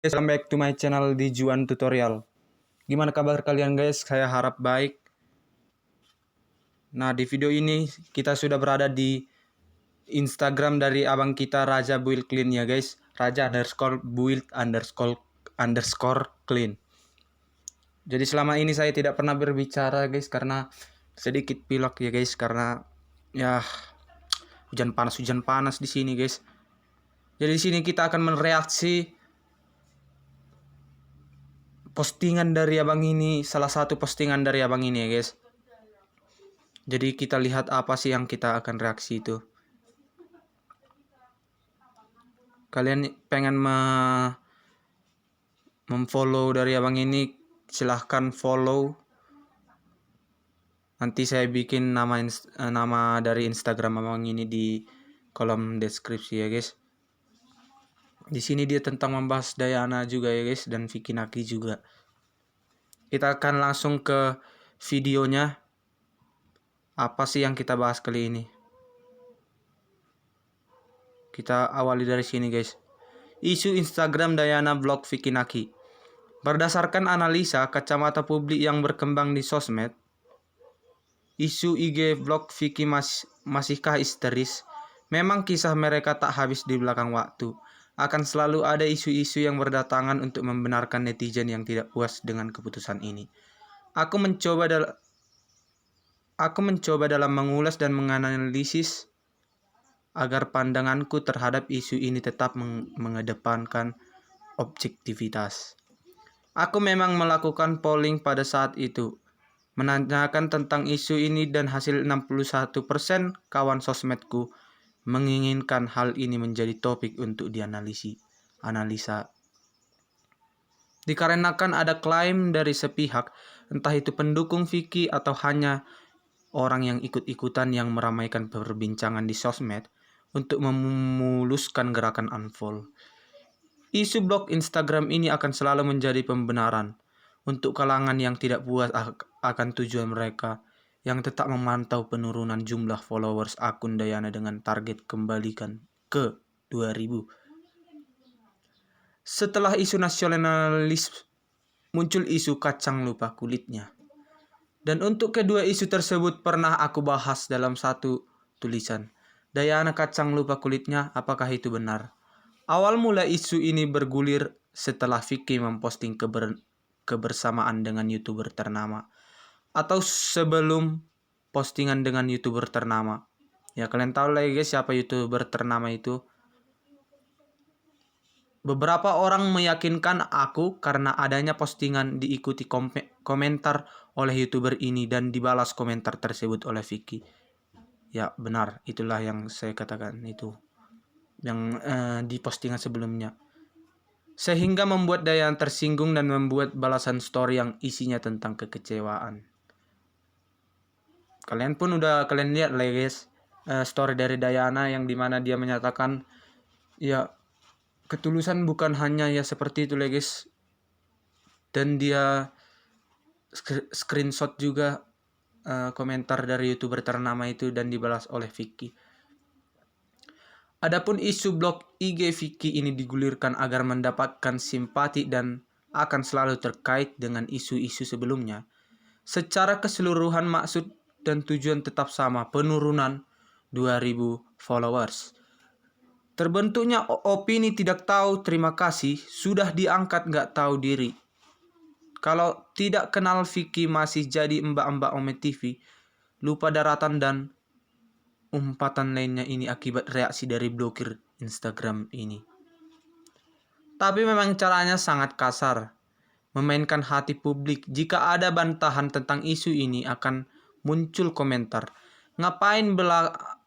Welcome back to my channel di Juan Tutorial. Gimana kabar kalian guys? Saya harap baik. Nah, di video ini kita sudah berada di Instagram dari abang kita Raja Build Clean ya guys. Raja_build_clean. Jadi selama ini saya tidak pernah berbicara guys karena sedikit pilek ya guys, karena ya hujan panas di sini guys. Jadi di sini kita akan mereaksi postingan dari abang ini, salah satu postingan dari abang ini ya guys. Jadi kita lihat apa sih yang kita akan reaksi itu. Kalian pengen memfollow dari abang ini, silahkan follow. Nanti saya bikin nama dari Instagram abang ini di kolom deskripsi ya guys. Di sini dia tentang membahas Dayana juga ya guys, dan Vicky Naki juga. Kita akan langsung ke videonya. Apa sih yang kita bahas kali ini? Kita awali dari sini guys. Isu Instagram Dayana blog Vicky Naki. Berdasarkan analisa kacamata publik yang berkembang di sosmed, isu IG vlog Vicky masihkah histeris? Memang kisah mereka tak habis di belakang waktu. Akan selalu ada isu-isu yang berdatangan untuk membenarkan netizen yang tidak puas dengan keputusan ini. Aku mencoba dalam mengulas dan menganalisis agar pandanganku terhadap isu ini tetap mengedepankan objektivitas. Aku memang melakukan polling pada saat itu, menanyakan tentang isu ini, dan hasil 61% kawan sosmedku menginginkan hal ini menjadi topik untuk analisa. Dikarenakan ada klaim dari sepihak, entah itu pendukung Vicky atau hanya orang yang ikut-ikutan yang meramaikan perbincangan di sosmed untuk memuluskan gerakan unfollow. Isu blog Instagram ini akan selalu menjadi pembenaran untuk kalangan yang tidak puas akan tujuan mereka, yang tetap memantau penurunan jumlah followers akun Dayana dengan target kembalikan ke 2000. Setelah isu nasionalis, muncul isu kacang lupa kulitnya. Dan untuk kedua isu tersebut pernah aku bahas dalam satu tulisan. Dayana kacang lupa kulitnya, apakah itu benar? Awal mula isu ini bergulir setelah Vicky memposting kebersamaan dengan YouTuber ternama, atau sebelum postingan dengan YouTuber ternama. Ya kalian tahu lah guys siapa YouTuber ternama itu. Beberapa orang meyakinkan aku karena adanya postingan diikuti komentar oleh YouTuber ini dan dibalas komentar tersebut oleh Vicky. Ya benar, itulah yang saya katakan itu. Yang di postingan sebelumnya. Sehingga membuat Dayana tersinggung dan membuat balasan story yang isinya tentang kekecewaan. Kalian lihat lah guys, story dari Dayana yang dimana dia menyatakan ya ketulusan bukan hanya ya seperti itu lah guys. Dan dia screenshot juga komentar dari YouTuber ternama itu dan dibalas oleh Vicky. Adapun isu blog IG Vicky ini digulirkan agar mendapatkan simpati dan akan selalu terkait dengan isu-isu sebelumnya. Secara keseluruhan maksud dan tujuan tetap sama, penurunan 2000 followers. Terbentuknya opini tidak tahu terima kasih, sudah diangkat gak tahu diri. Kalau tidak kenal Vicky masih jadi mbak-mbak Ome TV, lupa daratan dan umpatan lainnya ini akibat reaksi dari blokir Instagram ini. Tapi memang caranya sangat kasar, memainkan hati publik. Jika ada bantahan tentang isu ini akan muncul komentar, ngapain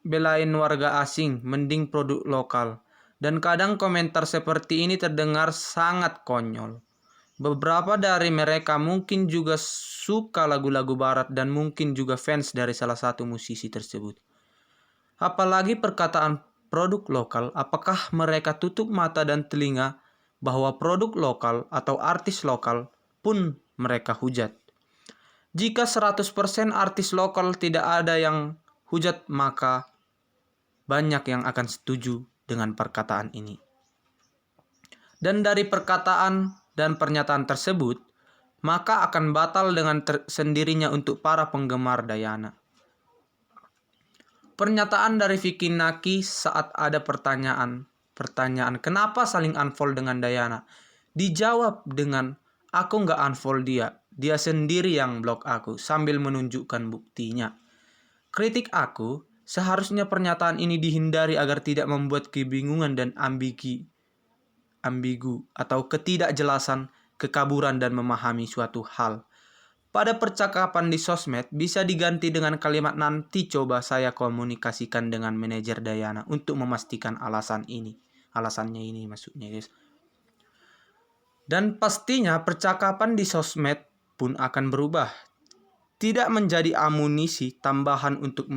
belain warga asing, mending produk lokal. Dan kadang komentar seperti ini terdengar sangat konyol. Beberapa dari mereka mungkin juga suka lagu-lagu barat dan mungkin juga fans dari salah satu musisi tersebut. Apalagi perkataan produk lokal, apakah mereka tutup mata dan telinga bahwa produk lokal atau artis lokal pun mereka hujat? Jika 100% artis lokal tidak ada yang hujat, maka banyak yang akan setuju dengan perkataan ini. Dan dari perkataan dan pernyataan tersebut, maka akan batal dengan sendirinya untuk para penggemar Dayana. Pernyataan dari Vicky Naki saat ada pertanyaan kenapa saling unfollow dengan Dayana, dijawab dengan, aku nggak unfollow dia sendiri yang blok aku, sambil menunjukkan buktinya. Kritik aku, seharusnya pernyataan ini dihindari agar tidak membuat kebingungan dan ambigu atau ketidakjelasan, kekaburan dan memahami suatu hal. Pada percakapan di sosmed bisa diganti dengan kalimat nanti coba saya komunikasikan dengan manajer Dayana untuk memastikan alasannya ini maksudnya guys. Dan pastinya percakapan di sosmed pun akan berubah, tidak menjadi amunisi tambahan untuk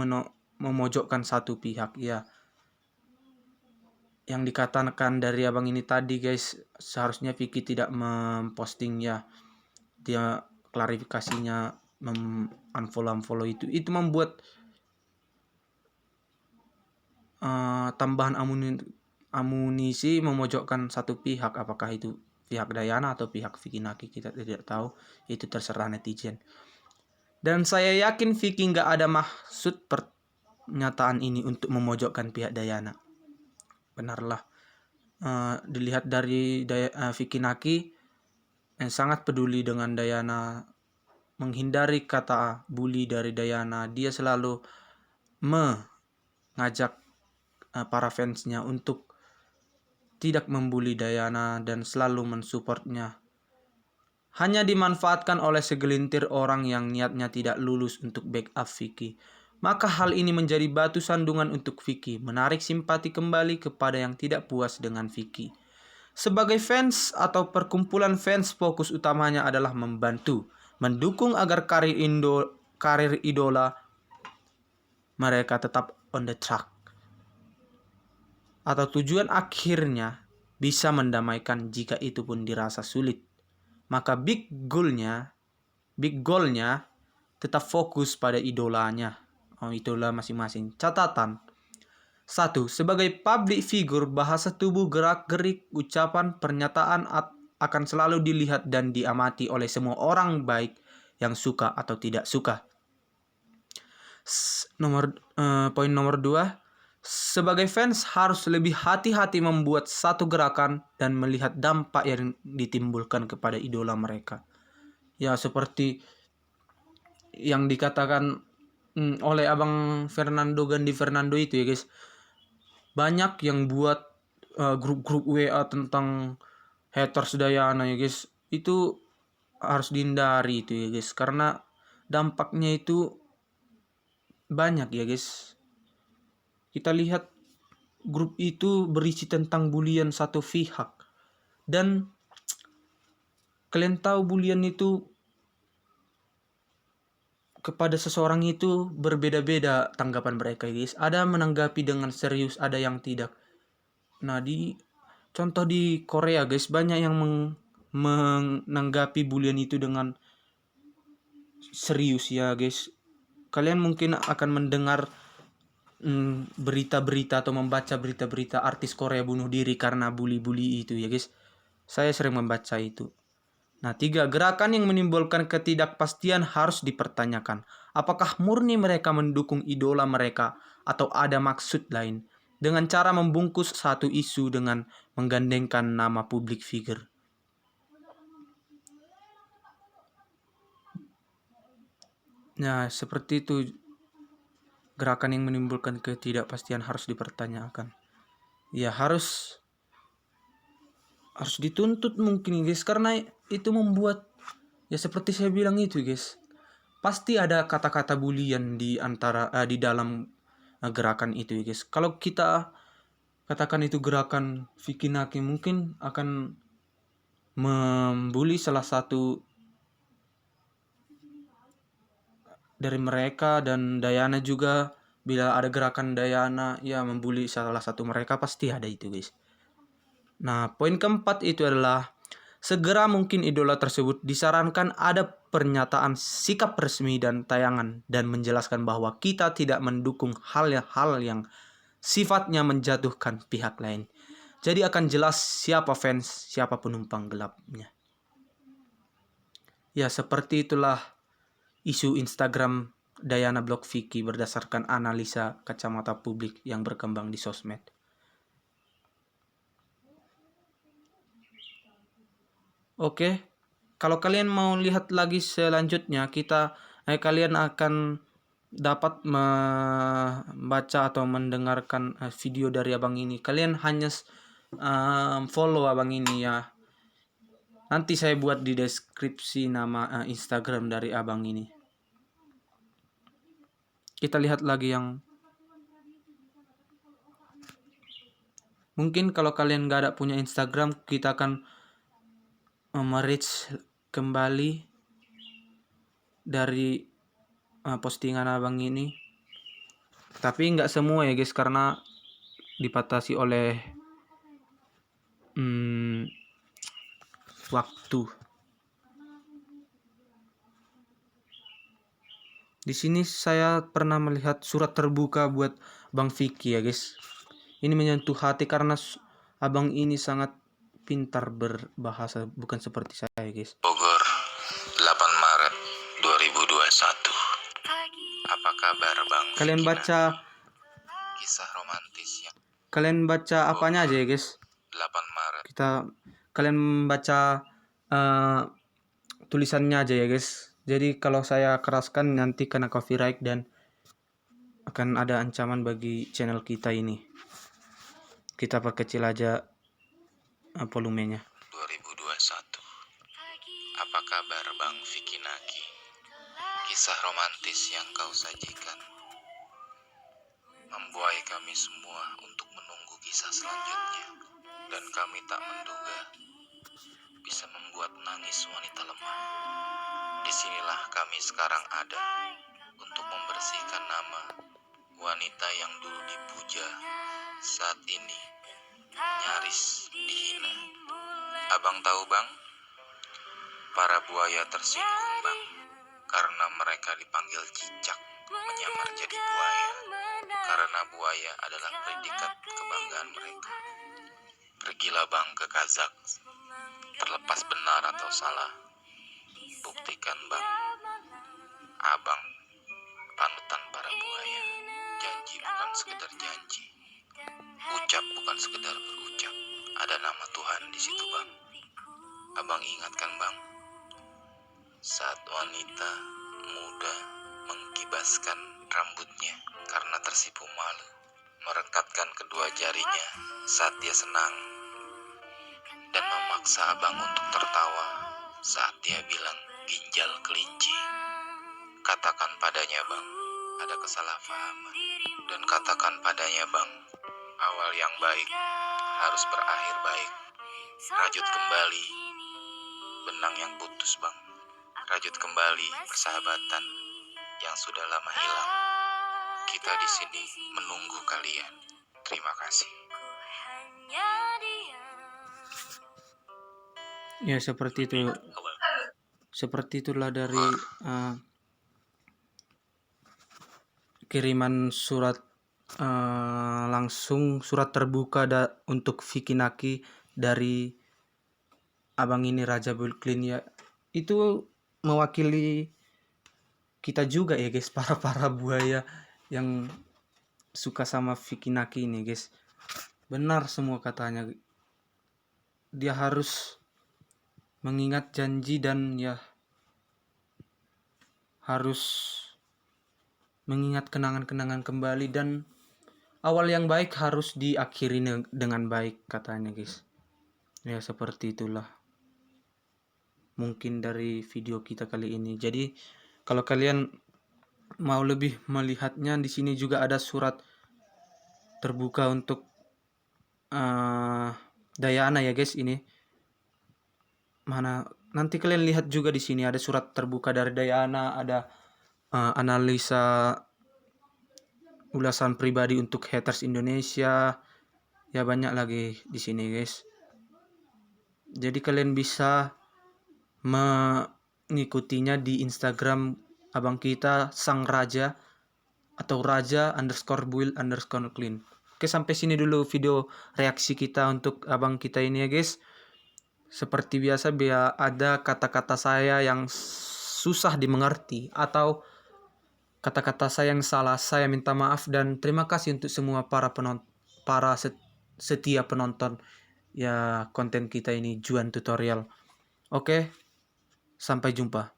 memojokkan satu pihak ya. Yang dikatakan dari abang ini tadi guys, seharusnya Vicky tidak memposting ya, dia klarifikasinya unfollow itu membuat tambahan amunisi memojokkan satu pihak, apakah itu pihak Dayana atau pihak Vicky Naki, kita tidak tahu, itu terserah netizen. Dan saya yakin Vicky nggak ada maksud pernyataan ini untuk memojokkan pihak Dayana. Benarlah, dilihat dari Vicky Naki yang sangat peduli dengan Dayana, menghindari kata bully dari Dayana. Dia selalu mengajak para fansnya untuk tidak membuli Dayana dan selalu mensupportnya. Hanya dimanfaatkan oleh segelintir orang yang niatnya tidak lulus untuk backup Vicky. Maka hal ini menjadi batu sandungan untuk Vicky, menarik simpati kembali kepada yang tidak puas dengan Vicky. Sebagai fans atau perkumpulan fans, fokus utamanya adalah membantu, mendukung agar karir idola mereka tetap on the track. Atau tujuan akhirnya bisa mendamaikan jika itu pun dirasa sulit. Maka big goalnya tetap fokus pada idolanya, idola masing-masing. Catatan: 1. Sebagai public figure, bahasa tubuh, gerak-gerik, ucapan, pernyataan akan selalu dilihat dan diamati oleh semua orang, baik yang suka atau tidak suka. Poin nomor 2. Sebagai fans harus lebih hati-hati membuat satu gerakan dan melihat dampak yang ditimbulkan kepada idola mereka. Ya, seperti yang dikatakan oleh abang Gandhi Fernando itu ya guys. Banyak yang buat grup-grup WA tentang haters Dayana ya guys. Itu harus dihindari itu ya guys, karena dampaknya itu banyak ya guys. Kita lihat grup itu berisi tentang bulian satu pihak. Dan kalian tahu bulian itu kepada seseorang itu berbeda-beda tanggapan mereka guys. Ada menanggapi dengan serius, ada yang tidak. Nah, contoh di Korea guys, banyak yang menanggapi bulian itu dengan serius ya guys. Kalian mungkin akan mendengar berita-berita atau membaca berita-berita artis Korea bunuh diri karena bully-bully itu ya guys. Saya sering membaca itu. Nah, 3. Gerakan yang menimbulkan ketidakpastian harus dipertanyakan. Apakah murni mereka mendukung idola mereka atau ada maksud lain? Dengan cara membungkus satu isu dengan menggandengkan nama public figure. Nah, seperti itu. Gerakan yang menimbulkan ketidakpastian harus dipertanyakan. Ya, harus dituntut mungkin guys, karena itu membuat, ya seperti saya bilang itu guys, pasti ada kata-kata bulian di dalam gerakan itu guys. Kalau kita katakan itu gerakan Vicky Naki, mungkin akan membuli salah satu dari mereka, dan Dayana juga. Bila ada gerakan Dayana ya membuli salah satu mereka, pasti ada itu guys. Nah, poin keempat itu adalah segera mungkin idola tersebut disarankan ada pernyataan sikap resmi dan tayangan dan menjelaskan bahwa kita tidak mendukung hal-hal yang sifatnya menjatuhkan pihak lain. Jadi akan jelas siapa fans, siapa penumpang gelapnya. Ya, seperti itulah isu Instagram Diana Blok Vicky berdasarkan analisa kacamata publik yang berkembang di sosmed. Oke, kalau kalian mau lihat lagi selanjutnya, kalian akan dapat membaca atau mendengarkan video dari abang ini. Kalian hanya follow abang ini ya. Nanti saya buat di deskripsi nama Instagram dari abang ini. Kita lihat lagi yang mungkin kalau kalian gak ada punya Instagram, kita akan merich kembali dari postingan abang ini. Tapi nggak semua ya guys, karena dipatasi oleh waktu. Di sini saya pernah melihat surat terbuka buat Bang Vicky ya guys. Ini menyentuh hati karena abang ini sangat pintar berbahasa, bukan seperti saya guys. Bogor, 8 Maret 2021. Apa kabar Bang? Kalian baca kisah romantis yang kalian baca apanya aja ya guys. 8 Maret. Kalian baca tulisannya aja ya guys. Jadi kalau saya keraskan nanti kena copyright dan akan ada ancaman bagi channel kita ini. Kita perkecil aja volumenya. 2021. Apa kabar Bang Vicky Naki? Kisah romantis yang kau sajikan membuai kami semua untuk menunggu kisah selanjutnya, dan kami tak menduga bisa membuat nangis wanita lemah. Disinilah kami sekarang ada untuk membersihkan nama wanita yang dulu dipuja, saat ini nyaris dihina. Abang tahu Bang, para buaya tersinggung Bang, karena mereka dipanggil cicak menyamar jadi buaya, karena buaya adalah predikat kebanggaan mereka. Pergilah Bang ke Kazak, terlepas benar atau salah, buktikan Bang. Abang panutan para buaya. Janji bukan sekedar janji, ucap bukan sekedar berucap. Ada nama Tuhan di situ Bang. Abang ingatkan Bang, saat wanita muda mengkibaskan rambutnya karena tersipu malu, merekatkan kedua jarinya saat dia senang, dan memaksa abang untuk tertawa saat dia bilang ginjal kelinci. Katakan padanya Bang, ada kesalahpahaman, dan katakan padanya Bang, awal yang baik harus berakhir baik. Rajut kembali benang yang putus Bang, rajut kembali persahabatan yang sudah lama hilang. Kita di sini menunggu kalian. Terima kasih. Ya seperti itu. Seperti itulah dari kiriman surat langsung, surat terbuka untuk Vicky Naki dari abang ini Raja Brooklyn ya. Itu mewakili kita juga ya guys, para buaya yang suka sama Vicky Naki ini guys. Benar semua katanya. Dia harus mengingat janji dan ya harus mengingat kenangan-kenangan kembali, dan awal yang baik harus diakhiri dengan baik katanya guys. Ya seperti itulah mungkin dari video kita kali ini. Jadi kalau kalian mau lebih melihatnya, di sini juga ada surat terbuka untuk Diana ya guys. Ini mana nanti kalian lihat juga di sini ada surat terbuka dari Diana, ada analisa ulasan pribadi untuk haters Indonesia, ya banyak lagi di sini guys. Jadi kalian bisa mengikutinya di Instagram abang kita Sang Raja atau Raja_build_clean. Oke, sampai sini dulu video reaksi kita untuk abang kita ini ya guys. Seperti biasa, biar ada kata-kata saya yang susah dimengerti atau kata-kata saya yang salah, saya minta maaf dan terima kasih untuk semua para setia penonton ya konten kita ini Juan Tutorial. Oke, sampai jumpa.